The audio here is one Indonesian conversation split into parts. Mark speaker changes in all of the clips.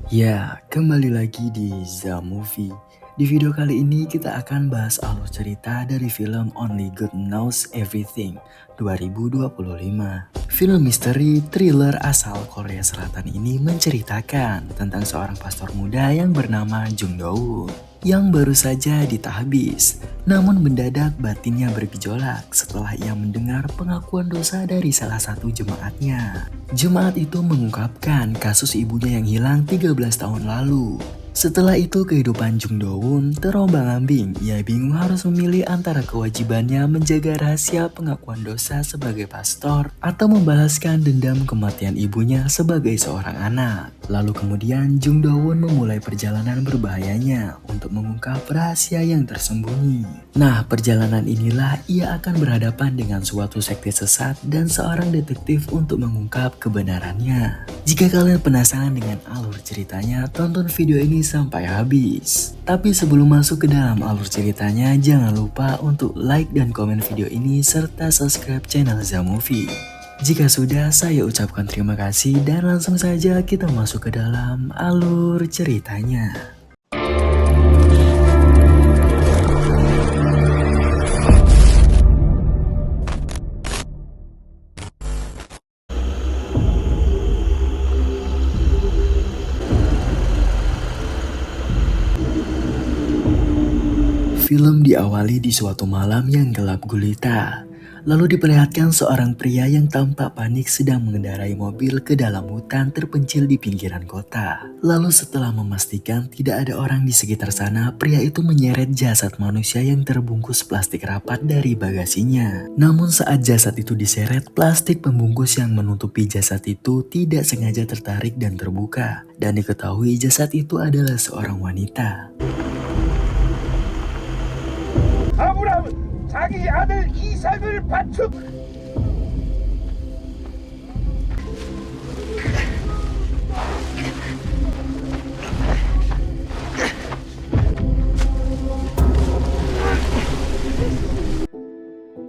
Speaker 1: Ya, kembali lagi di The Movie. Di video kali ini kita akan bahas alur cerita dari film Only God Knows Everything 2025. Film misteri thriller asal Korea Selatan ini menceritakan tentang seorang pastor muda yang bernama Jung Do-woon yang baru saja ditahbis. Namun mendadak batinnya bergejolak setelah ia mendengar pengakuan dosa dari salah satu jemaatnya. Jemaat itu mengungkapkan kasus ibunya yang hilang 13 tahun lalu. Setelah itu kehidupan Jung Do-woon terombang-ambing. Ia bingung harus memilih antara kewajibannya menjaga rahasia pengakuan dosa sebagai pastor atau membalaskan dendam kematian ibunya sebagai seorang anak. Lalu kemudian Jung Do-woon memulai perjalanan berbahayanya untuk mengungkap rahasia yang tersembunyi. Nah, perjalanan inilah ia akan berhadapan dengan suatu sekte sesat dan seorang detektif untuk mengungkap kebenarannya. Jika kalian penasaran dengan alur ceritanya, tonton video ini sampai habis. Tapi sebelum masuk ke dalam alur ceritanya, jangan lupa untuk like dan komen video ini serta subscribe channel The Movie. Jika sudah, saya ucapkan terima kasih dan langsung saja kita masuk ke dalam alur ceritanya. Film diawali di suatu malam yang gelap gulita. Lalu diperlihatkan seorang pria yang tampak panik sedang mengendarai mobil ke dalam hutan terpencil di pinggiran kota. Lalu setelah memastikan tidak ada orang di sekitar sana, pria itu menyeret jasad manusia yang terbungkus plastik rapat dari bagasinya. Namun saat jasad itu diseret, plastik pembungkus yang menutupi jasad itu tidak sengaja tertarik dan terbuka. Dan diketahui jasad itu adalah seorang wanita.
Speaker 2: 아브라함은 자기 아들 이삭을 바쳐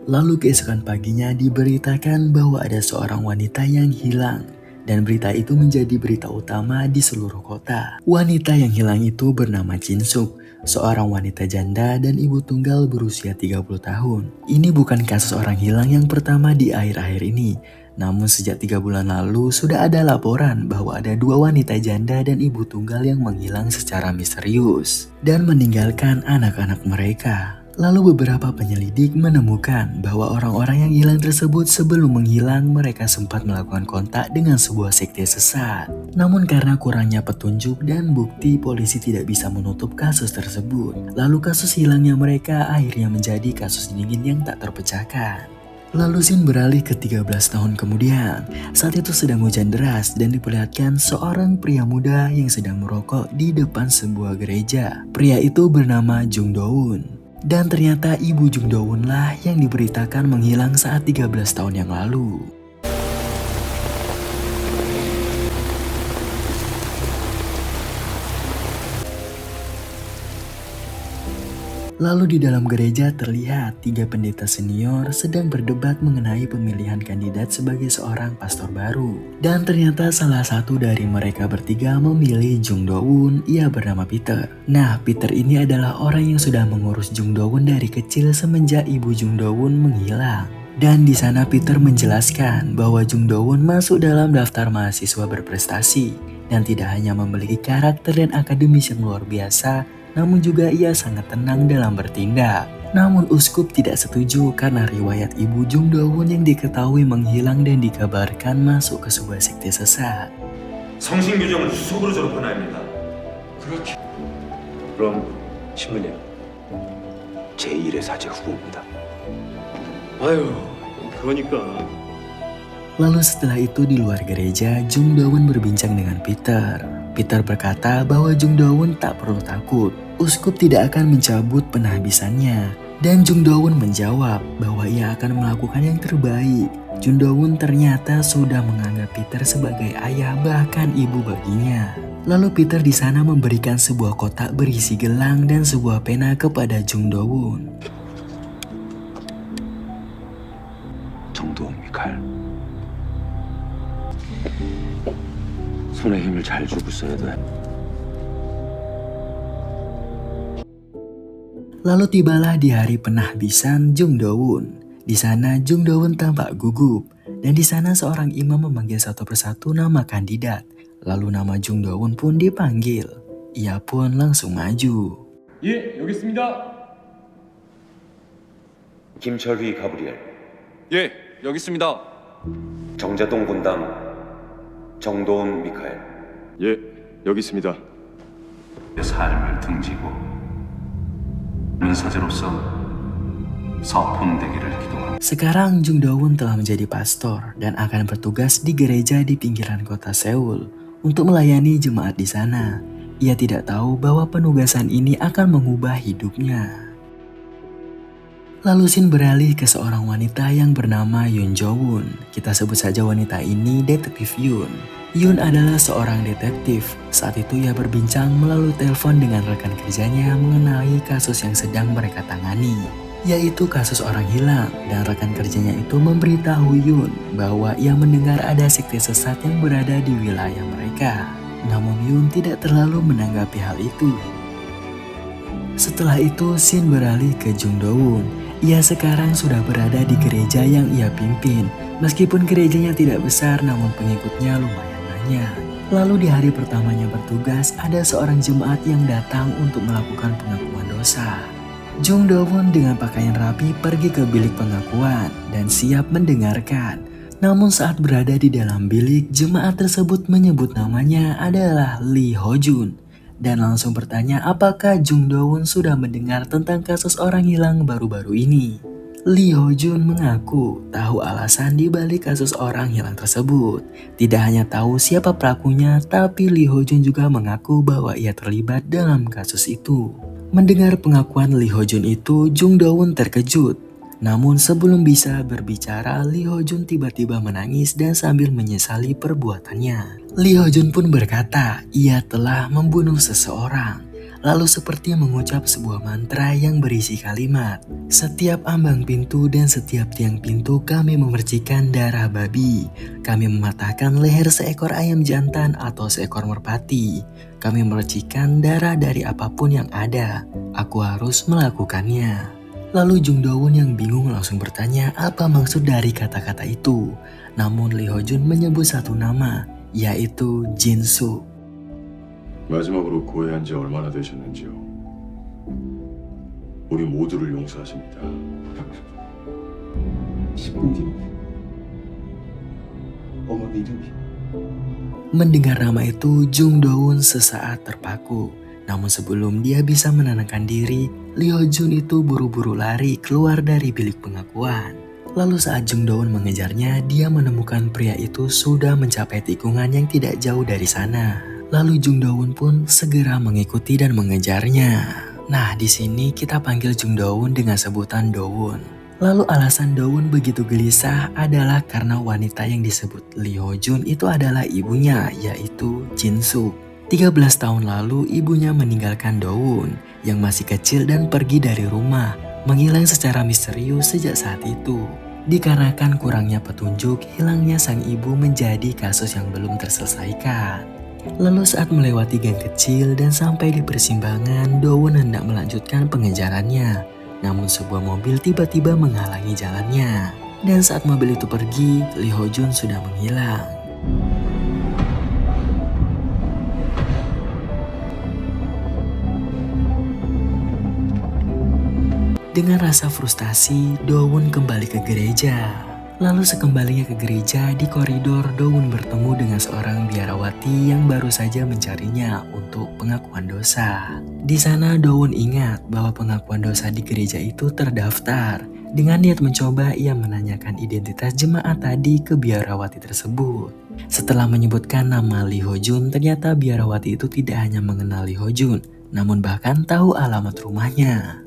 Speaker 1: Lalu keesokan paginya diberitakan bahwa ada seorang wanita yang hilang. Dan berita itu menjadi berita utama di seluruh kota. Wanita yang hilang itu bernama Jin Suk, seorang wanita janda dan ibu tunggal berusia 30 tahun. Ini bukan kasus orang hilang yang pertama di akhir-akhir ini. Namun sejak 3 bulan lalu sudah ada laporan bahwa ada 2 wanita janda dan ibu tunggal yang menghilang secara misterius dan meninggalkan anak-anak mereka. Lalu beberapa penyelidik menemukan bahwa orang-orang yang hilang tersebut sebelum menghilang mereka sempat melakukan kontak dengan sebuah sekte sesat. Namun karena kurangnya petunjuk dan bukti, polisi tidak bisa menutup kasus tersebut. Lalu kasus hilangnya mereka akhirnya menjadi kasus dingin yang tak terpecahkan. Lalu scene beralih ke 13 tahun kemudian. Saat itu sedang hujan deras dan diperlihatkan seorang pria muda yang sedang merokok di depan sebuah gereja. Pria itu bernama Jung Do-woon. Dan ternyata ibu Jung Do-woon lah yang diberitakan menghilang saat 13 tahun yang lalu. Lalu di dalam gereja terlihat 3 pendeta senior sedang berdebat mengenai pemilihan kandidat sebagai seorang pastor baru. Dan ternyata salah satu dari mereka bertiga memilih Jung Do-woon, ia bernama Peter. Nah, Peter ini adalah orang yang sudah mengurus Jung Do-woon dari kecil semenjak ibu Jung Do-woon menghilang. Dan di sana Peter menjelaskan bahwa Jung Do-woon masuk dalam daftar mahasiswa berprestasi dan tidak hanya memiliki karakter dan akademis yang luar biasa, namun juga ia sangat tenang dalam bertindak. Namun uskup tidak setuju karena riwayat ibu Jung Do-woon yang diketahui menghilang dan dikabarkan masuk ke sebuah sekte sesat.
Speaker 3: 성신교정을 수석으로 졸업한 아입니다.
Speaker 4: 그렇게. 그럼 신부님, 제1의 사제 후보입니다.
Speaker 3: 아유, 그러니까.
Speaker 1: Lalu setelah itu di luar gereja, Jung Do-woon berbincang dengan Peter. Peter berkata bahwa Jung Do-woon tak perlu takut. Uskup tidak akan mencabut penahbisannya. Dan Jung Do-woon menjawab bahwa ia akan melakukan yang terbaik. Jung Do-woon ternyata sudah menganggap Peter sebagai ayah bahkan ibu baginya. Lalu Peter di sana memberikan sebuah kotak berisi gelang dan sebuah pena kepada Jung Do-woon.
Speaker 4: 정도원 미칼, 손에 힘을 잘 주고 써야 돼.
Speaker 1: Lalu tibalah di hari penahbisan Jung Do-won. Di sana Jung Do-won tampak gugup, dan di sana seorang imam memanggil satu persatu nama kandidat. Lalu nama Jung Do-won pun dipanggil. Ia pun langsung maju.
Speaker 5: 예, 여기 있습니다.
Speaker 4: 김철휘 가브리엘,
Speaker 5: 예, 여기 있습니다.
Speaker 4: 정재동 군당, 정도훈 미카엘.
Speaker 5: 예, 여기 있습니다.
Speaker 6: 삶을 등지고 민사제로서 서품되기를 기도합니다.
Speaker 1: Sekarang Jung Do-won telah menjadi pastor dan akan bertugas di gereja di pinggiran kota Seoul untuk melayani jemaat di sana. Ia tidak tahu bahwa penugasan ini akan mengubah hidupnya. Lalu Shin beralih ke seorang wanita yang bernama Yoon Jo-won. Kita sebut saja wanita ini Detektif Yoon. Yoon adalah seorang detektif. Saat itu ia berbincang melalui telepon dengan rekan kerjanya mengenai kasus yang sedang mereka tangani, yaitu kasus orang hilang, dan rekan kerjanya itu memberitahu Yoon bahwa ia mendengar ada sekte sesat yang berada di wilayah mereka. Namun Yoon tidak terlalu menanggapi hal itu. Setelah itu Shin beralih ke Jung Do-won. Ia sekarang sudah berada di gereja yang ia pimpin. Meskipun gerejanya tidak besar, namun pengikutnya lumayan banyak. Lalu di hari pertamanya bertugas, ada seorang jemaat yang datang untuk melakukan pengakuan dosa. Jung Do-won dengan pakaian rapi pergi ke bilik pengakuan dan siap mendengarkan. Namun saat berada di dalam bilik, jemaat tersebut menyebut namanya adalah Lee Ho-jun. Dan langsung bertanya apakah Jung Do-won sudah mendengar tentang kasus orang hilang baru-baru ini. Lee Ho-jun mengaku tahu alasan di balik kasus orang hilang tersebut. Tidak hanya tahu siapa pelakunya, tapi Lee Ho-jun juga mengaku bahwa ia terlibat dalam kasus itu. Mendengar pengakuan Lee Ho-jun itu, Jung Do-won terkejut. Namun sebelum bisa berbicara, Lee Ho-jun tiba-tiba menangis dan sambil menyesali perbuatannya. Lee Ho-jun pun berkata ia telah membunuh seseorang. Lalu seperti mengucap sebuah mantra yang berisi kalimat, "Setiap ambang pintu dan setiap tiang pintu kami memercikan darah babi. Kami mematahkan leher seekor ayam jantan atau seekor merpati. Kami memercikan darah dari apapun yang ada. Aku harus melakukannya." Lalu Jung Do-won yang bingung langsung bertanya apa maksud dari kata-kata itu. Namun Lee Ho-jun menyebut satu nama, yaitu Jin-suk.
Speaker 5: 마지막으로 고해한 지 얼마나 되셨는지요? 우리 모두를 용서하십니다.
Speaker 6: 10분 뒤 어머니 이름이
Speaker 1: Mendengar nama itu, Jung Do-won sesaat terpaku. Namun sebelum dia bisa menenangkan diri, Lee Ho-jun itu buru-buru lari keluar dari bilik pengakuan. Lalu saat Jung Do-won mengejarnya, dia menemukan pria itu sudah mencapai tikungan yang tidak jauh dari sana. Lalu Jung Do-won pun segera mengikuti dan mengejarnya. Nah, di sini kita panggil Jung Do-won dengan sebutan Do-won. Lalu alasan Do-won begitu gelisah adalah karena wanita yang disebut Lee Ho-jun itu adalah ibunya, yaitu Jin-suk. 13 tahun lalu ibunya meninggalkan Do-won yang masih kecil dan pergi dari rumah, menghilang secara misterius sejak saat itu. Dikarenakan kurangnya petunjuk, hilangnya sang ibu menjadi kasus yang belum terselesaikan. Lalu saat melewati gang kecil dan sampai di persimpangan, Do-won hendak melanjutkan pengejarannya. Namun sebuah mobil tiba-tiba menghalangi jalannya. Dan saat mobil itu pergi, Lee Ho-jun sudah menghilang. Dengan rasa frustasi, Do-won kembali ke gereja. Lalu sekembalinya ke gereja, di koridor Do-won bertemu dengan seorang biarawati yang baru saja mencarinya untuk pengakuan dosa. Di sana Do-won ingat bahwa pengakuan dosa di gereja itu terdaftar. Dengan niat mencoba, ia menanyakan identitas jemaat tadi ke biarawati tersebut. Setelah menyebutkan nama Lee Ho-jun, ternyata biarawati itu tidak hanya mengenal Lee Ho-jun, namun bahkan tahu alamat rumahnya.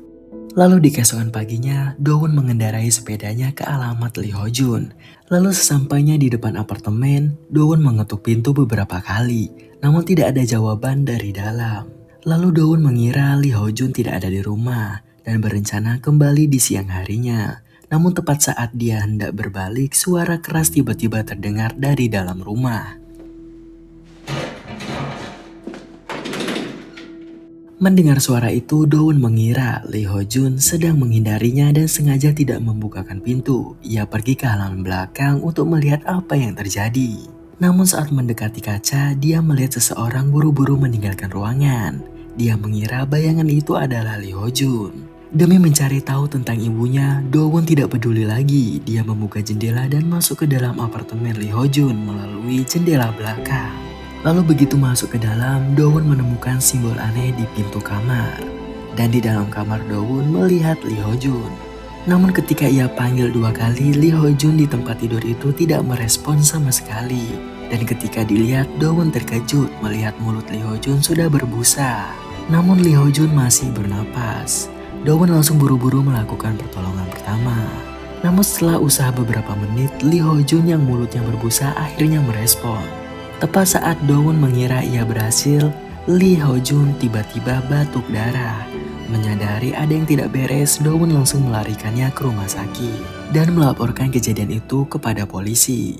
Speaker 1: Lalu di keesokan paginya, Do-won mengendarai sepedanya ke alamat Lee Ho-jun. Lalu sesampainya di depan apartemen, Do-won mengetuk pintu beberapa kali, namun tidak ada jawaban dari dalam. Lalu Do-won mengira Lee Ho-jun tidak ada di rumah dan berencana kembali di siang harinya. Namun tepat saat dia hendak berbalik, suara keras tiba-tiba terdengar dari dalam rumah. Mendengar suara itu, Do-won mengira Lee Ho-jun sedang menghindarinya dan sengaja tidak membukakan pintu. Ia pergi ke halaman belakang untuk melihat apa yang terjadi. Namun saat mendekati kaca, dia melihat seseorang buru-buru meninggalkan ruangan. Dia mengira bayangan itu adalah Lee Ho-jun. Demi mencari tahu tentang ibunya, Do-won tidak peduli lagi. Dia membuka jendela dan masuk ke dalam apartemen Lee Ho-jun melalui jendela belakang. Lalu begitu masuk ke dalam, Do-won menemukan simbol aneh di pintu kamar. Dan di dalam kamar Do-won melihat Lee Ho-jun. Namun ketika ia panggil 2 kali, Lee Ho-jun di tempat tidur itu tidak merespon sama sekali. Dan ketika dilihat, Do-won terkejut melihat mulut Lee Ho-jun sudah berbusa. Namun Lee Ho-jun masih bernapas. Do-won langsung buru-buru melakukan pertolongan pertama. Namun setelah usaha beberapa menit, Lee Ho-jun yang mulutnya berbusa akhirnya merespon. Tepat saat Do-won mengira ia berhasil, Lee Ho-jun tiba-tiba batuk darah. Menyadari ada yang tidak beres, Do-won langsung melarikannya ke rumah sakit dan melaporkan kejadian itu kepada polisi.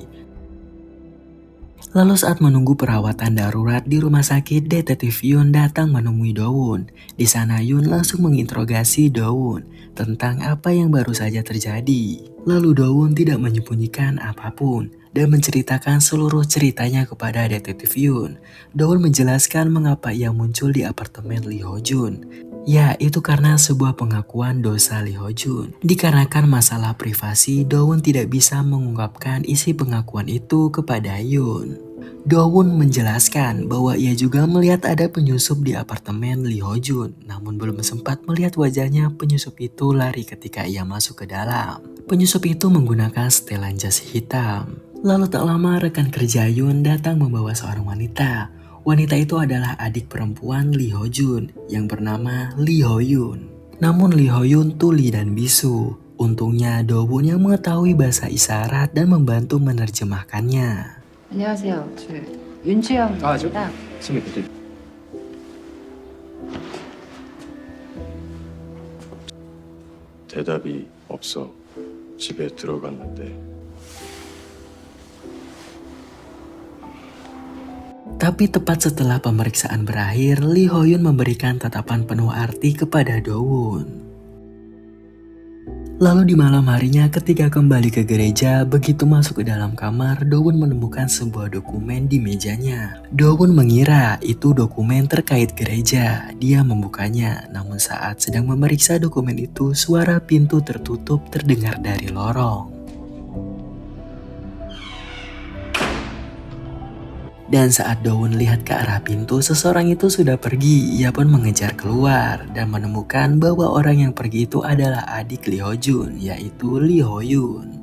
Speaker 1: Lalu saat menunggu perawatan darurat di rumah sakit, detektif Yoon datang menemui Do-won. Di sana Yoon langsung menginterogasi Do-won tentang apa yang baru saja terjadi. Lalu Do-won tidak menyembunyikan apapun dan menceritakan seluruh ceritanya kepada detektif Yoon. Do-won menjelaskan mengapa ia muncul di apartemen Lee Ho-jun. Ya, itu karena sebuah pengakuan dosa Lee Ho-jun. Dikarenakan masalah privasi, Do-won tidak bisa mengungkapkan isi pengakuan itu kepada Yoon. Do-won menjelaskan bahwa ia juga melihat ada penyusup di apartemen Lee Ho-jun. Namun belum sempat melihat wajahnya, penyusup itu lari ketika ia masuk ke dalam. Penyusup itu menggunakan setelan jas hitam. Lalu tak lama rekan kerja Yoon datang membawa seorang wanita. Wanita itu adalah adik perempuan Lee Ho-jun yang bernama Lee Ho-yoon. Namun Lee Ho-yoon tuli dan bisu. Untungnya Do-won yang mengetahui bahasa isyarat dan membantu menerjemahkannya.
Speaker 7: 안녕하세요. 저 윤주영입니다.
Speaker 5: 대답이 없어. 집에 들어갔는데.
Speaker 1: Tapi tepat setelah pemeriksaan berakhir, Lee Ho-yoon memberikan tatapan penuh arti kepada Do-won. Lalu di malam harinya ketika kembali ke gereja, begitu masuk ke dalam kamar, Do-won menemukan sebuah dokumen di mejanya. Do-won mengira itu dokumen terkait gereja. Dia membukanya, namun saat sedang memeriksa dokumen itu, suara pintu tertutup terdengar dari lorong. Dan saat Do-won lihat ke arah pintu, seseorang itu sudah pergi. Ia pun mengejar keluar dan menemukan bahwa orang yang pergi itu adalah adik Lee Ho-jun, yaitu Lee Ho-yoon.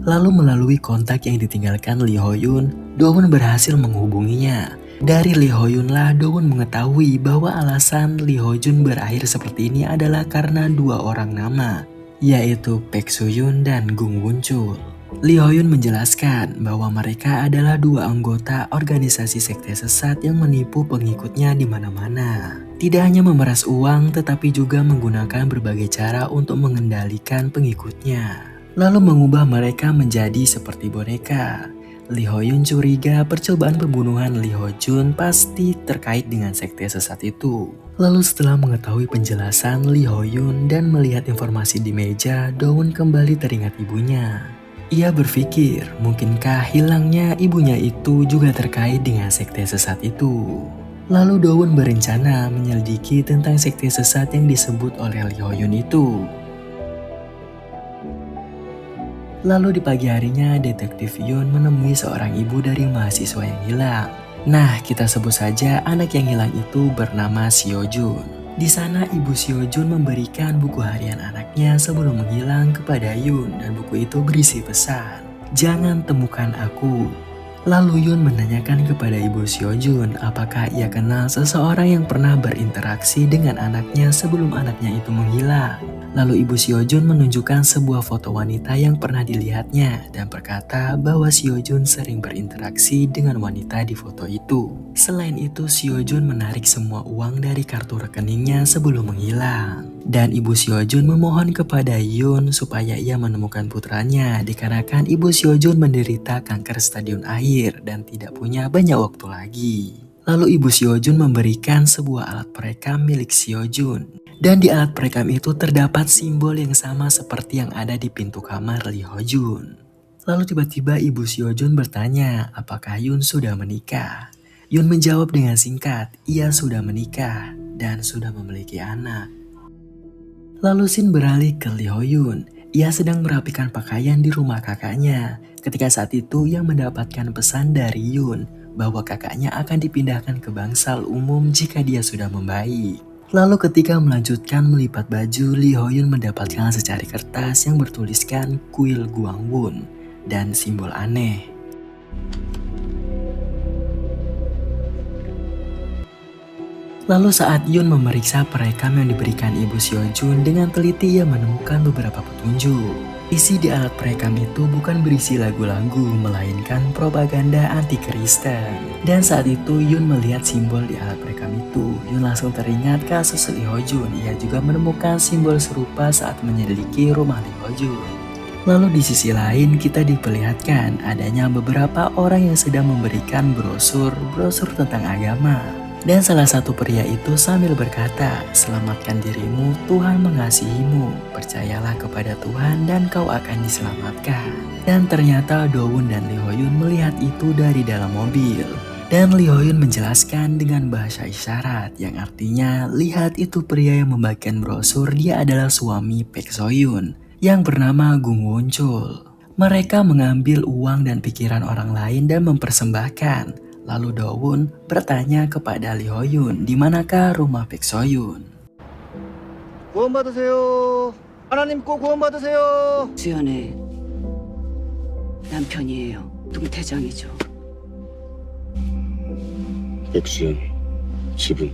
Speaker 1: Lalu melalui kontak yang ditinggalkan Lee Ho-yoon, Do-won berhasil menghubunginya. Dari Lee Ho-yoon lah Do-won mengetahui bahwa alasan Lee Ho-jun berakhir seperti ini adalah karena 2 orang nama, yaitu Baek Soo-yoon dan Gung Won-chul. Lee Ho-yoon menjelaskan bahwa mereka adalah 2 anggota organisasi sekte sesat yang menipu pengikutnya di mana-mana. Tidak hanya memeras uang, tetapi juga menggunakan berbagai cara untuk mengendalikan pengikutnya. Lalu mengubah mereka menjadi seperti boneka. Lee Ho-yoon curiga percobaan pembunuhan Lee Ho-jun pasti terkait dengan sekte sesat itu. Lalu setelah mengetahui penjelasan Lee Ho-yoon dan melihat informasi di meja, Do-won kembali teringat ibunya. Ia berpikir, mungkinkah hilangnya ibunya itu juga terkait dengan sekte sesat itu. Lalu Do-won berencana menyelidiki tentang sekte sesat yang disebut oleh Lee Ho-yoon itu. Lalu di pagi harinya, detektif Yoon menemui seorang ibu dari mahasiswa yang hilang. Nah, kita sebut saja anak yang hilang itu bernama Seo-jun. Di sana ibu Seo-jun memberikan buku harian anaknya sebelum menghilang kepada Yoon dan buku itu berisi pesan, "Jangan temukan aku." Lalu Yoon menanyakan kepada ibu Seo-jun apakah ia kenal seseorang yang pernah berinteraksi dengan anaknya sebelum anaknya itu menghilang. Lalu ibu Seo-jun menunjukkan sebuah foto wanita yang pernah dilihatnya dan berkata bahwa Seo-jun sering berinteraksi dengan wanita di foto itu. Selain itu, Seo-jun menarik semua uang dari kartu rekeningnya sebelum menghilang. Dan ibu Seo-jun memohon kepada Yoon supaya ia menemukan putranya dikarenakan ibu Seo-jun menderita kanker stadium akhir dan tidak punya banyak waktu lagi. Lalu ibu Seojun memberikan sebuah alat perekam milik Seojun. Dan di alat perekam itu terdapat simbol yang sama seperti yang ada di pintu kamar Lee Ho-jun. Lalu tiba-tiba ibu Seojun bertanya apakah Yoon sudah menikah. Yoon menjawab dengan singkat, ia sudah menikah dan sudah memiliki anak. Lalu scene beralih ke Lee Ho-yun. Ia sedang merapikan pakaian di rumah kakaknya. Ketika saat itu ia mendapatkan pesan dari Yoon bahwa kakaknya akan dipindahkan ke bangsal umum jika dia sudah membaik. Lalu ketika melanjutkan melipat baju, Lee Ho-yun mendapatkan secari kertas yang bertuliskan kuil Gwangwon dan simbol aneh. Lalu saat Yoon memeriksa perekam yang diberikan ibu Seojun, dengan teliti ia menemukan beberapa petunjuk. Isi di alat perekam itu bukan berisi lagu-lagu, melainkan propaganda anti-Kristen. Dan saat itu Yoon melihat simbol di alat perekam itu. Yoon langsung teringat kasus Lee Ho-jun. Ia juga menemukan simbol serupa saat menyelidiki rumah Lee Ho-jun. Lalu di sisi lain kita diperlihatkan adanya beberapa orang yang sedang memberikan brosur tentang agama. Dan salah satu pria itu sambil berkata, "Selamatkan dirimu, Tuhan mengasihimu. Percayalah kepada Tuhan dan kau akan diselamatkan." Dan ternyata Do-won dan Lee Ho-yun melihat itu dari dalam mobil. Dan Lee Ho-yun menjelaskan dengan bahasa isyarat yang artinya, lihat itu pria yang membagikan brosur, dia adalah suami Baek So-yoon yang bernama Gung Won-chul. Mereka mengambil uang dan pikiran orang lain dan mempersembahkan. Lalu Do-won bertanya kepada Lee Ho-yun, di manakah rumah Baek So-yoon?
Speaker 2: 구원받으세요. 하나님 꼭 구원받으세요.
Speaker 8: 수연의 남편이에요. 동태장이죠.
Speaker 5: 백수연 집은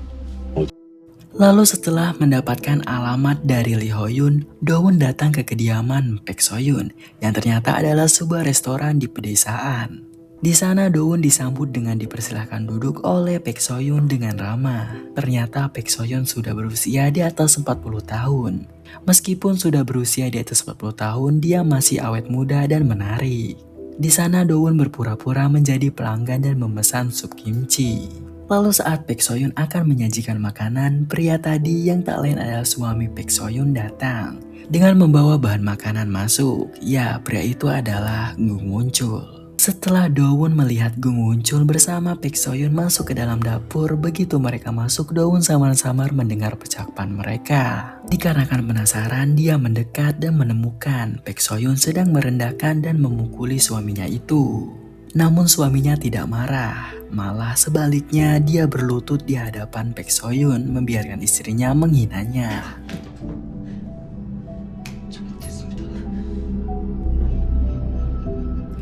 Speaker 1: Lalu setelah mendapatkan alamat dari Lee Ho-yun, Do-won datang ke kediaman Baek So-yoon yang ternyata adalah sebuah restoran di pedesaan. Di sana Do-won disambut dengan dipersilahkan duduk oleh Baek So-yoon dengan ramah. Ternyata Baek So-yoon sudah berusia di atas 40 tahun. Meskipun sudah berusia di atas 40 tahun, dia masih awet muda dan menarik. Di sana Do-won berpura-pura menjadi pelanggan dan memesan sup kimchi. Lalu saat Baek So-yoon akan menyajikan makanan, pria tadi yang tak lain adalah suami Baek So-yoon datang. Dengan membawa bahan makanan masuk, ya pria itu adalah Gung Won-chul. Setelah Do-won melihat Gung Won-chul bersama Baek So-yoon masuk ke dalam dapur, begitu mereka masuk, Do-won samar-samar mendengar percakapan mereka. Dikarenakan penasaran, dia mendekat dan menemukan Baek So-yoon sedang merendahkan dan memukuli suaminya itu. Namun suaminya tidak marah, malah sebaliknya dia berlutut di hadapan Baek So-yoon membiarkan istrinya menghinanya.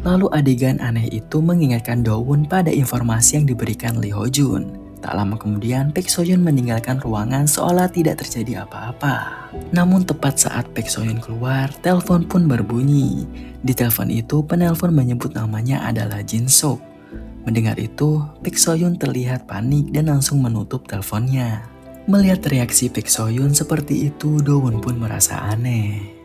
Speaker 1: Lalu adegan aneh itu mengingatkan Do-won pada informasi yang diberikan Lee Ho-jun. Tak lama kemudian Baek So-yoon meninggalkan ruangan seolah tidak terjadi apa-apa. Namun tepat saat Baek So-yoon keluar, telepon pun berbunyi. Di telepon itu penelpon menyebut namanya adalah Jin Suk. Mendengar itu, Baek So-yoon terlihat panik dan langsung menutup teleponnya. Melihat reaksi Baek So-yoon seperti itu, Do-won pun merasa aneh.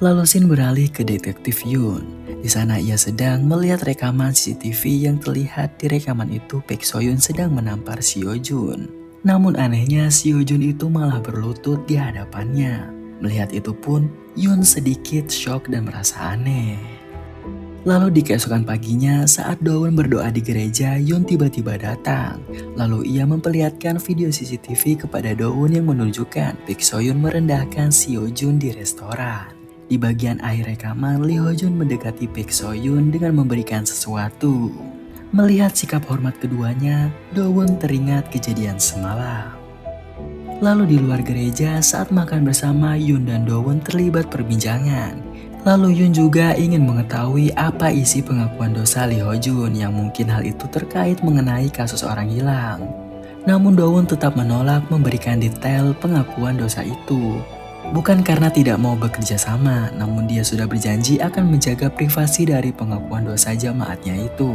Speaker 1: Lalu scene beralih ke detektif Yoon. Di sana ia sedang melihat rekaman CCTV yang terlihat di rekaman itu Baek So-yoon sedang menampar Seojun. Namun anehnya Seojun itu malah berlutut di hadapannya. Melihat itu pun Yoon sedikit shock dan merasa aneh. Lalu di keesokan paginya saat Do-won berdoa di gereja, Yoon tiba-tiba datang. Lalu ia memperlihatkan video CCTV kepada Do-won yang menunjukkan Baek So-yoon merendahkan Seojun di restoran. Di bagian akhir rekaman, Lee Ho-jun mendekati Baek So-yoon dengan memberikan sesuatu. Melihat sikap hormat keduanya, Do-won teringat kejadian semalam. Lalu di luar gereja, saat makan bersama, Yoon dan Do-won terlibat perbincangan. Lalu Yoon juga ingin mengetahui apa isi pengakuan dosa Lee Ho-jun yang mungkin hal itu terkait mengenai kasus orang hilang. Namun Do-won tetap menolak memberikan detail pengakuan dosa itu. Bukan karena tidak mau bekerja sama, namun dia sudah berjanji akan menjaga privasi dari pengakuan dosa jamaatnya itu.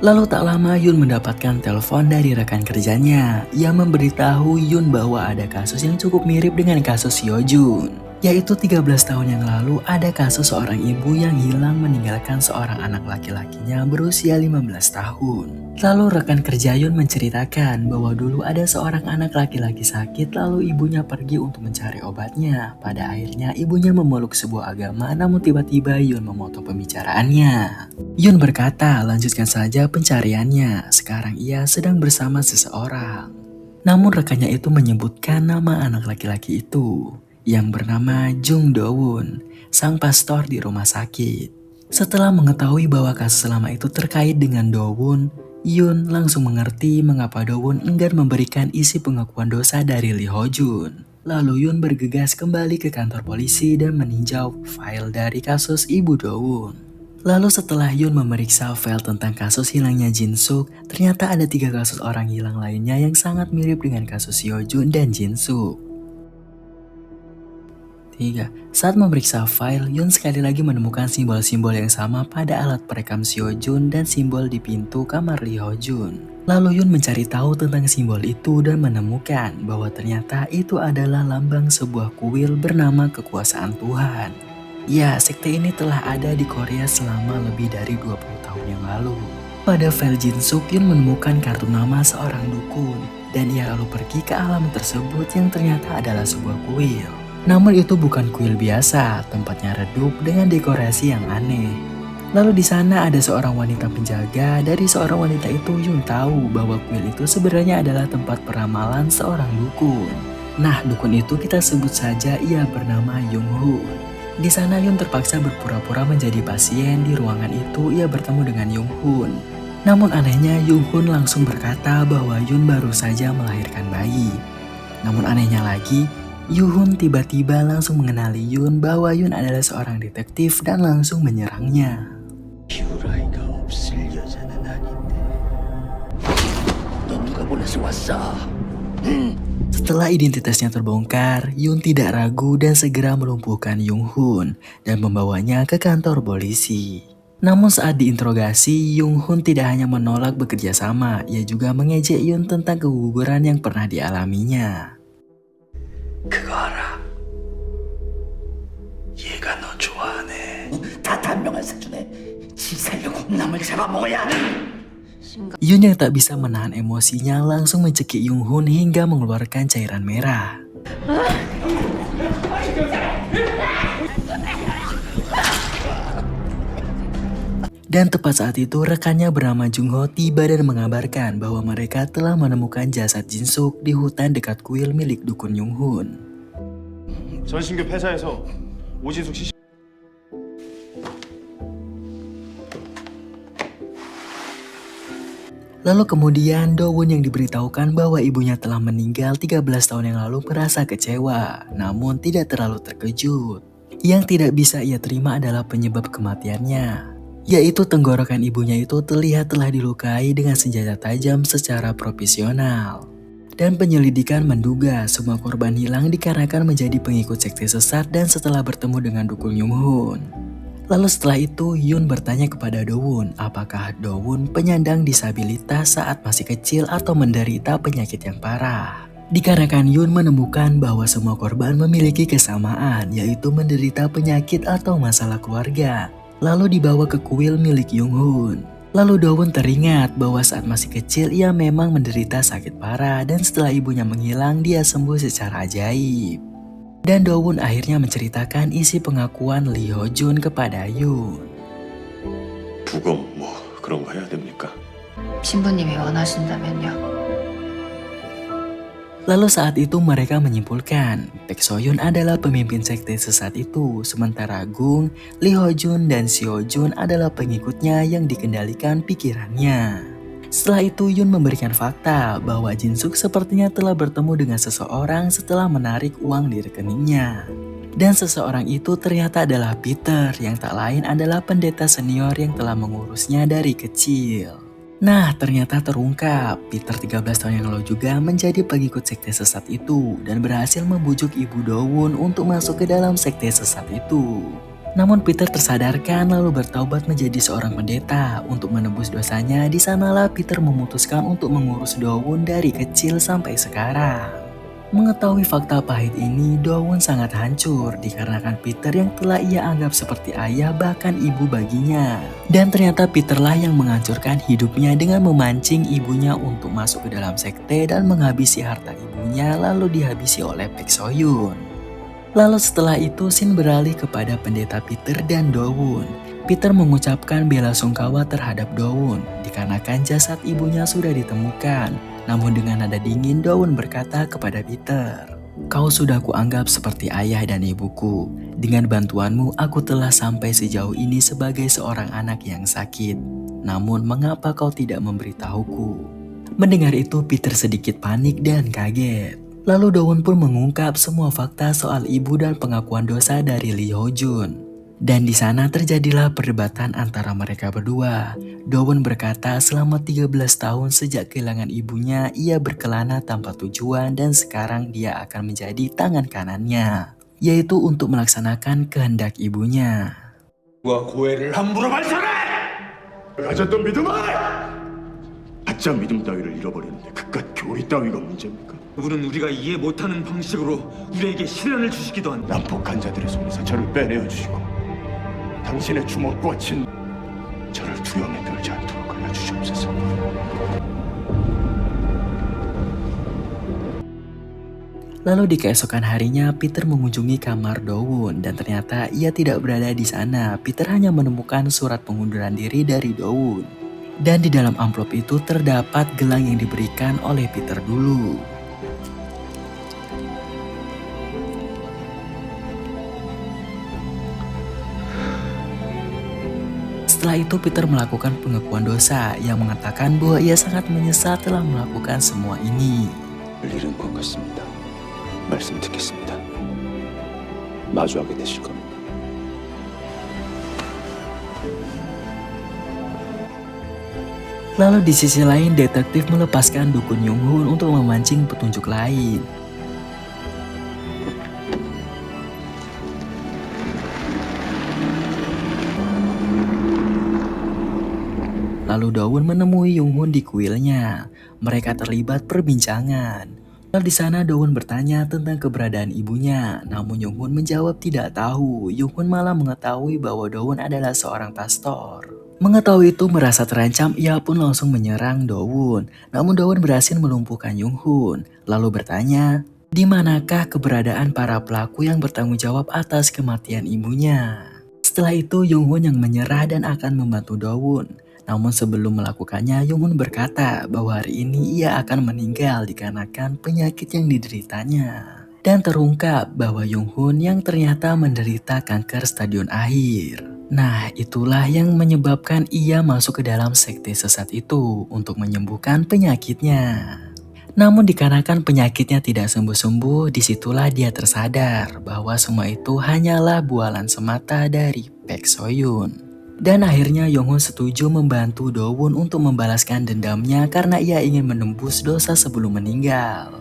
Speaker 1: Lalu tak lama Yoon mendapatkan telepon dari rekan kerjanya. Ia memberitahu Yoon bahwa ada kasus yang cukup mirip dengan kasus Seojun. Yaitu 13 tahun yang lalu ada kasus seorang ibu yang hilang meninggalkan seorang anak laki-lakinya berusia 15 tahun. Lalu rekan kerja Yun menceritakan bahwa dulu ada seorang anak laki-laki sakit lalu ibunya pergi untuk mencari obatnya. Pada akhirnya ibunya memeluk sebuah agama namun tiba-tiba Yun memotong pembicaraannya. Yun berkata lanjutkan saja pencariannya, sekarang ia sedang bersama seseorang. Namun rekannya itu menyebutkan nama anak laki-laki itu yang bernama Jung Do-won, sang pastor di rumah sakit. Setelah mengetahui bahwa kasus lama itu terkait dengan Do-won, Yun langsung mengerti mengapa Do-won enggan memberikan isi pengakuan dosa dari Lee Ho-jun. Lalu Yun bergegas kembali ke kantor polisi dan meninjau file dari kasus ibu Do-won. Lalu setelah Yun memeriksa file tentang kasus hilangnya Jin-suk, ternyata ada 3 kasus orang hilang lainnya yang sangat mirip dengan kasus Hyo-jun dan Jin-suk. 3. Saat memeriksa file, Yun sekali lagi menemukan simbol-simbol yang sama pada alat perekam Hyo-jun dan simbol di pintu kamar Lee Ho-jun. Lalu Yun mencari tahu tentang simbol itu dan menemukan bahwa ternyata itu adalah lambang sebuah kuil bernama kekuasaan Tuhan. Ya, sekte ini telah ada di Korea selama lebih dari 20 tahun yang lalu. Pada file Jin-suk, Yun menemukan kartu nama seorang dukun dan ia lalu pergi ke alam tersebut yang ternyata adalah sebuah kuil. Namun itu bukan kuil biasa, tempatnya redup dengan dekorasi yang aneh. Lalu di sana ada seorang wanita penjaga. Dari seorang wanita itu Yun tahu bahwa kuil itu sebenarnya adalah tempat peramalan seorang dukun. Nah, dukun itu kita sebut saja ia bernama Jung-hoon. Di sana Yun terpaksa berpura-pura menjadi pasien. Di ruangan itu ia bertemu dengan Jung-hoon. Namun anehnya Jung-hoon langsung berkata bahwa Yun baru saja melahirkan bayi. Namun anehnya lagi, Yoo-hoon tiba-tiba langsung mengenali Yun bahwa Yun adalah seorang detektif dan langsung menyerangnya. Setelah identitasnya terbongkar, Yun tidak ragu dan segera melumpuhkan Jung-hoon dan membawanya ke kantor polisi. Namun saat diinterogasi, Jung-hoon tidak hanya menolak bekerja sama, ia juga mengejek Yun tentang keguguran yang pernah dialaminya.
Speaker 9: 그거 알아. 얘가 너 좋아하네. 다 단명한 사주네. 지 살려고 남을 잡아먹어야.
Speaker 1: Yun yang tak bisa menahan emosinya langsung mencekik Jung-hoon hingga mengeluarkan cairan merah. Dan tepat saat itu rekannya bernama Jung-ho tiba dan mengabarkan bahwa mereka telah menemukan jasad Jin-suk di hutan dekat kuil milik dukun Jung-hoon.
Speaker 3: 전신규 폐사해서 오진숙 씨
Speaker 1: Lalu kemudian Do-won yang diberitahukan bahwa ibunya telah meninggal 13 tahun yang lalu merasa kecewa, namun tidak terlalu terkejut. Yang tidak bisa ia terima adalah penyebab kematiannya, yaitu tenggorokan ibunya itu terlihat telah dilukai dengan senjata tajam secara profesional. Dan penyelidikan menduga semua korban hilang dikarenakan menjadi pengikut sekte sesat dan setelah bertemu dengan dukun Jung-hoon. Lalu setelah itu Yun bertanya kepada Do-won apakah Do-won penyandang disabilitas saat masih kecil atau menderita penyakit yang parah. Dikarenakan Yun menemukan bahwa semua korban memiliki kesamaan, yaitu menderita penyakit atau masalah keluarga. Lalu dibawa ke kuil milik Jung-hoon. Lalu Do-won teringat bahwa saat masih kecil ia memang menderita sakit parah dan setelah ibunya menghilang dia sembuh secara ajaib. Dan Do-won akhirnya menceritakan isi pengakuan Lee Ho-jun kepada Yun.
Speaker 5: 부검 뭐 그런 거 해야 됩니까?
Speaker 7: 신부님이 원하신다면요.
Speaker 1: Lalu saat itu mereka menyimpulkan Baek So-yun adalah pemimpin sekte sesat itu, sementara Gung, Lee Ho-jun, dan Seo-jun adalah pengikutnya yang dikendalikan pikirannya. Setelah itu Yun memberikan fakta bahwa Jin-suk sepertinya telah bertemu dengan seseorang setelah menarik uang di rekeningnya. Dan seseorang itu ternyata adalah Peter yang tak lain adalah pendeta senior yang telah mengurusnya dari kecil. Nah, ternyata terungkap, Peter 13 tahun yang lalu juga menjadi pengikut sekte sesat itu dan berhasil membujuk ibu Do-won untuk masuk ke dalam sekte sesat itu. Namun Peter tersadarkan lalu bertaubat menjadi seorang pendeta. Untuk menebus dosanya, di sanalah Peter memutuskan untuk mengurus Do-won dari kecil sampai sekarang. Mengetahui fakta pahit ini, Do-won sangat hancur dikarenakan Peter yang telah ia anggap seperti ayah bahkan ibu baginya. Dan ternyata Peterlah yang menghancurkan hidupnya dengan memancing ibunya untuk masuk ke dalam sekte dan menghabisi harta ibunya lalu dihabisi oleh Baek So-hyun. Lalu setelah itu scene beralih kepada pendeta Peter dan Do-won. Peter mengucapkan bela sungkawa terhadap Do-won dikarenakan jasad ibunya sudah ditemukan. Namun dengan nada dingin, Do-won berkata kepada Peter, "Kau sudah kuanggap seperti ayah dan ibuku. Dengan bantuanmu, aku telah sampai sejauh ini sebagai seorang anak yang sakit. Namun mengapa kau tidak memberitahuku?" Mendengar itu, Peter sedikit panik dan kaget. Lalu Do-won pun mengungkap semua fakta soal ibu dan pengakuan dosa dari Lee Ho-jun. Dan di sana terjadilah perdebatan antara mereka berdua. Do-won berkata selama 13 tahun sejak kehilangan ibunya, ia berkelana tanpa tujuan dan sekarang dia akan menjadi tangan kanannya, yaitu untuk melaksanakan kehendak ibunya.
Speaker 5: 고해를 함부로 발설해! 가졌던 믿음을! 가짜 믿음 따위를 잃어버렸는데 그깟 교리 따위가 문제입니까?
Speaker 3: 그분은 우리가 이해 못하는 방식으로 우리에게 시련을 주시기도 한다.
Speaker 5: 난폭한 자들의 손에서 저를 빼내어 주시고 당신의 주먹과 친 저를 두려움에 떨지 않도록 알려주시옵소서.
Speaker 1: Lalu di keesokan harinya, Peter mengunjungi kamar Do-won dan ternyata ia tidak berada di sana. Peter hanya menemukan surat pengunduran diri dari Do-won. Dan di dalam amplop itu terdapat gelang yang diberikan oleh Peter dulu. Setelah itu Peter melakukan pengakuan dosa yang mengatakan bahwa ia sangat menyesal telah melakukan semua ini.
Speaker 5: 잃은 것 같습니다. 말씀 듣겠습니다. 마주하게 되실 겁니다.
Speaker 1: Lalu di sisi lain, detektif melepaskan dukun Yung-hoon untuk memancing petunjuk lain. Lalu Do-won menemui Yung-hoon di kuilnya. Mereka terlibat perbincangan. Lalu di sana Do-won bertanya tentang keberadaan ibunya, namun Yung-hoon menjawab tidak tahu. Yung-hoon malah mengetahui bahwa Do-won adalah seorang pastor. Mengetahui itu merasa terancam, ia pun langsung menyerang Do-won. Namun Do-won berhasil melumpuhkan Yung-hoon. Lalu bertanya, di manakah keberadaan para pelaku yang bertanggung jawab atas kematian ibunya? Setelah itu Yung-hoon yang menyerah dan akan membantu Do-won. Namun sebelum melakukannya, Yung-hoon berkata bahwa hari ini ia akan meninggal dikarenakan penyakit yang dideritanya. Dan terungkap bahwa Yung-hoon yang ternyata menderita kanker stadion akhir. Nah, itulah yang menyebabkan ia masuk ke dalam sekte sesat itu untuk menyembuhkan penyakitnya. Namun dikarenakan penyakitnya tidak sembuh-sembuh, disitulah dia tersadar bahwa semua itu hanyalah bualan semata dari Baek So-hyun. Dan akhirnya Yung-hoon setuju membantu Do-won untuk membalaskan dendamnya karena ia ingin menembus dosa sebelum meninggal.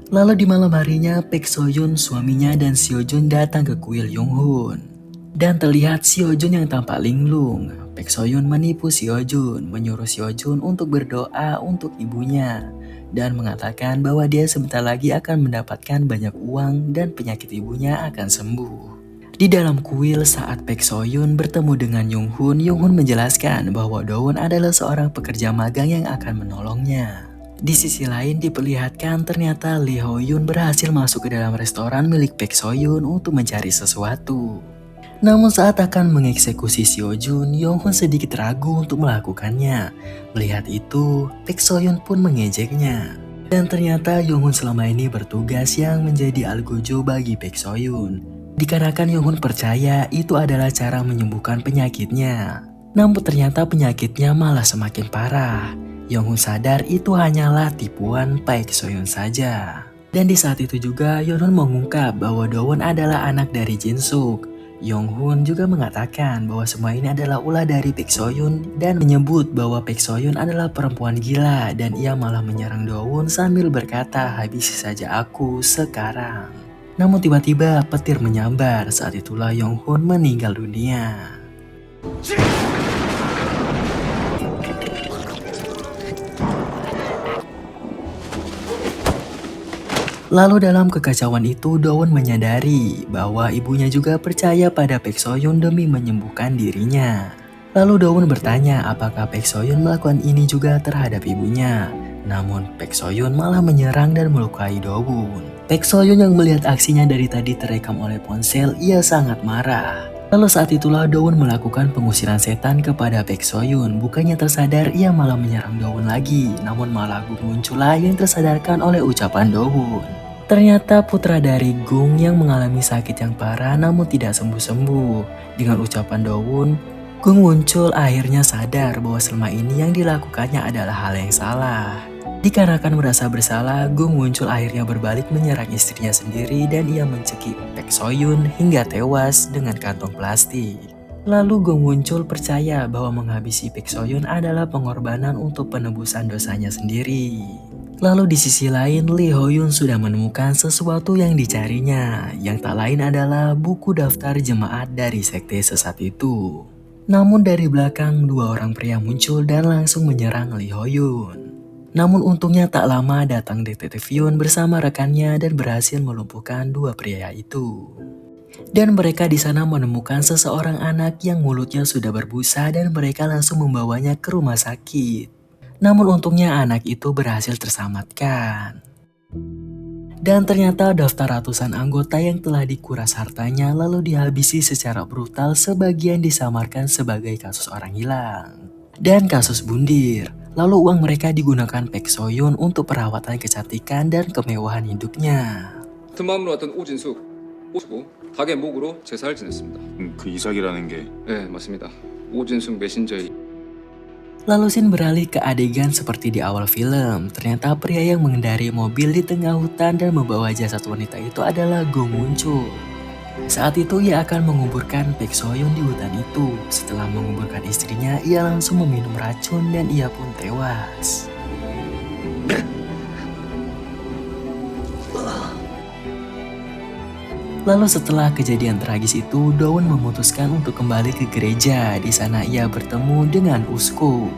Speaker 1: Lalu di malam harinya, Baek So-hyun, suaminya dan Seo-jun datang ke kuil Yung-hoon. Dan terlihat Seo-jun yang tampak linglung. Baek So-hyun menipu Seo-jun, menyuruh Seo-jun untuk berdoa untuk ibunya. Dan mengatakan bahwa dia sebentar lagi akan mendapatkan banyak uang dan penyakit ibunya akan sembuh. Di dalam kuil saat Baek So-hyun bertemu dengan Yung-hoon, Yung-hoon menjelaskan bahwa Do-won adalah seorang pekerja magang yang akan menolongnya. Di sisi lain diperlihatkan ternyata Lee Ho-yun berhasil masuk ke dalam restoran milik Baek So-hyun untuk mencari sesuatu. Namun saat akan mengeksekusi Seo-jun, Yung-hoon sedikit ragu untuk melakukannya. Melihat itu, Baek So-hyun pun mengejeknya. Dan ternyata Yung-hoon selama ini bertugas yang menjadi algojo bagi Baek So-hyun. Dikarenakan Yung-hoon percaya itu adalah cara menyembuhkan penyakitnya. Namun ternyata penyakitnya malah semakin parah. Yung-hoon sadar itu hanyalah tipuan Baek So-hyun saja. Dan di saat itu juga Yung-hoon mengungkap bahwa Do-won adalah anak dari Jin-suk. Yung-hoon juga mengatakan bahwa semua ini adalah ulah dari Baek So-hyun dan menyebut bahwa Baek So-hyun adalah perempuan gila dan ia malah menyerang Do-won sambil berkata, "Habisi saja aku sekarang." Namun tiba-tiba petir menyambar, saat itulah Yung-hoon meninggal dunia. Lalu dalam kekacauan itu Dowon menyadari bahwa ibunya juga percaya pada Baek So-yoon demi menyembuhkan dirinya. Lalu Dowon bertanya apakah Baek So-yoon melakukan ini juga terhadap ibunya. Namun Baek So-yoon malah menyerang dan melukai Dowon. Baek So-yoon yang melihat aksinya dari tadi terekam oleh ponsel, ia sangat marah. Lalu saat itulah Dowon melakukan pengusiran setan kepada Baek So-yoon. Bukannya tersadar, ia malah menyerang Dowon lagi. Namun malah Gung muncullah yang tersadarkan oleh ucapan Dowon. Ternyata putra dari Gung yang mengalami sakit yang parah namun tidak sembuh-sembuh. Dengan ucapan Dowon, Gung muncul akhirnya sadar bahwa selama ini yang dilakukannya adalah hal yang salah. Dikarenakan merasa bersalah, Gung muncul akhirnya berbalik menyerang istrinya sendiri dan ia mencekik Baek So-yoon hingga tewas dengan kantong plastik. Lalu Gung muncul percaya bahwa menghabisi Baek So-yoon adalah pengorbanan untuk penebusan dosanya sendiri. Lalu di sisi lain, Lee Ho-yoon sudah menemukan sesuatu yang dicarinya, yang tak lain adalah buku daftar jemaat dari sekte sesat itu. Namun dari belakang dua orang pria muncul dan langsung menyerang Lee Ho-yoon. Namun untungnya tak lama datang detektif Yoon bersama rekannya dan berhasil melumpuhkan dua pria itu. Dan mereka di sana menemukan seseorang anak yang mulutnya sudah berbusa dan mereka langsung membawanya ke rumah sakit. Namun untungnya anak itu berhasil terselamatkan. Dan ternyata daftar ratusan anggota yang telah dikuras hartanya lalu dihabisi secara brutal, sebagian disamarkan sebagai kasus orang hilang dan kasus bundir. Lalu uang mereka digunakan Baek So-yoon untuk perawatan kecantikan dan kemewahan hidupnya.
Speaker 10: 틈마음으로 왔던 오진숙, 오시고 닭의 목으로 제사를 지냈습니다.
Speaker 5: 그 이삭이라는 게
Speaker 10: 네, 맞습니다. 오진숙 메신저의
Speaker 1: Lalu Shin beralih ke adegan seperti di awal film. Ternyata pria yang mengendarai mobil di tengah hutan dan membawa jasad wanita itu adalah Gung muncul. Saat itu ia akan menguburkan Baek So-yoon di hutan itu. Setelah menguburkan istrinya, ia langsung meminum racun dan ia pun tewas. Lalu setelah kejadian tragis itu, Dowon memutuskan untuk kembali ke gereja. Di sana ia bertemu dengan uskup.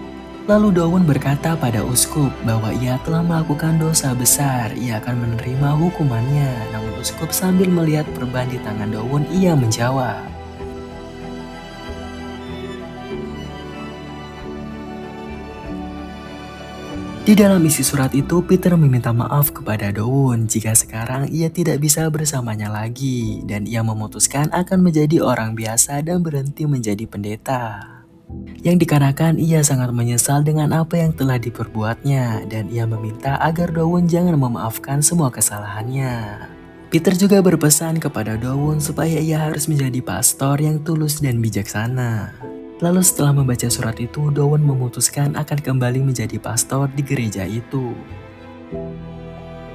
Speaker 1: Lalu Dowon berkata pada uskup bahwa ia telah melakukan dosa besar. Ia akan menerima hukumannya. Namun uskup sambil melihat perban di tangan Dowon, ia menjawab, di dalam isi surat itu, Peter meminta maaf kepada Dowon jika sekarang ia tidak bisa bersamanya lagi dan ia memutuskan akan menjadi orang biasa dan berhenti menjadi pendeta. Yang dikarenakan ia sangat menyesal dengan apa yang telah diperbuatnya dan ia meminta agar Dowon jangan memaafkan semua kesalahannya. Peter juga berpesan kepada Dowon supaya ia harus menjadi pastor yang tulus dan bijaksana. Lalu setelah membaca surat itu, Dowon memutuskan akan kembali menjadi pastor di gereja itu.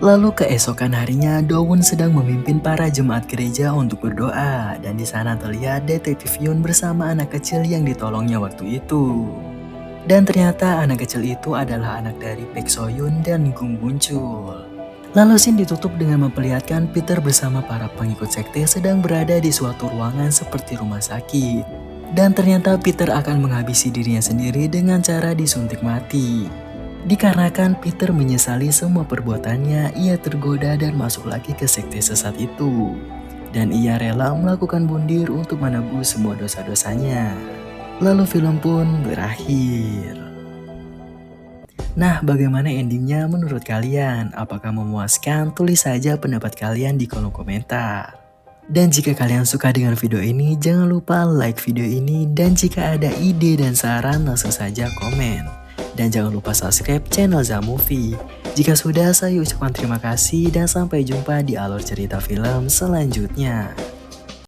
Speaker 1: Lalu keesokan harinya, Dowon sedang memimpin para jemaat gereja untuk berdoa. Dan di sana terlihat detektif Yoon bersama anak kecil yang ditolongnya waktu itu. Dan ternyata anak kecil itu adalah anak dari Baek So-yoon dan Gung muncul. Lalu scene ditutup dengan memperlihatkan Peter bersama para pengikut sekte sedang berada di suatu ruangan seperti rumah sakit. Dan ternyata Peter akan menghabisi dirinya sendiri dengan cara disuntik mati. Dikarenakan Peter menyesali semua perbuatannya, ia tergoda dan masuk lagi ke sekte sesat itu. Dan ia rela melakukan bundir untuk menebus semua dosa-dosanya. Lalu film pun berakhir. Nah, bagaimana endingnya menurut kalian? Apakah memuaskan? Tulis saja pendapat kalian di kolom komentar. Dan jika kalian suka dengan video ini, jangan lupa like video ini. Dan jika ada ide dan saran, langsung saja komen. Dan jangan lupa subscribe channel Zamovie. Jika sudah, saya ucapkan terima kasih dan sampai jumpa di alur cerita film selanjutnya.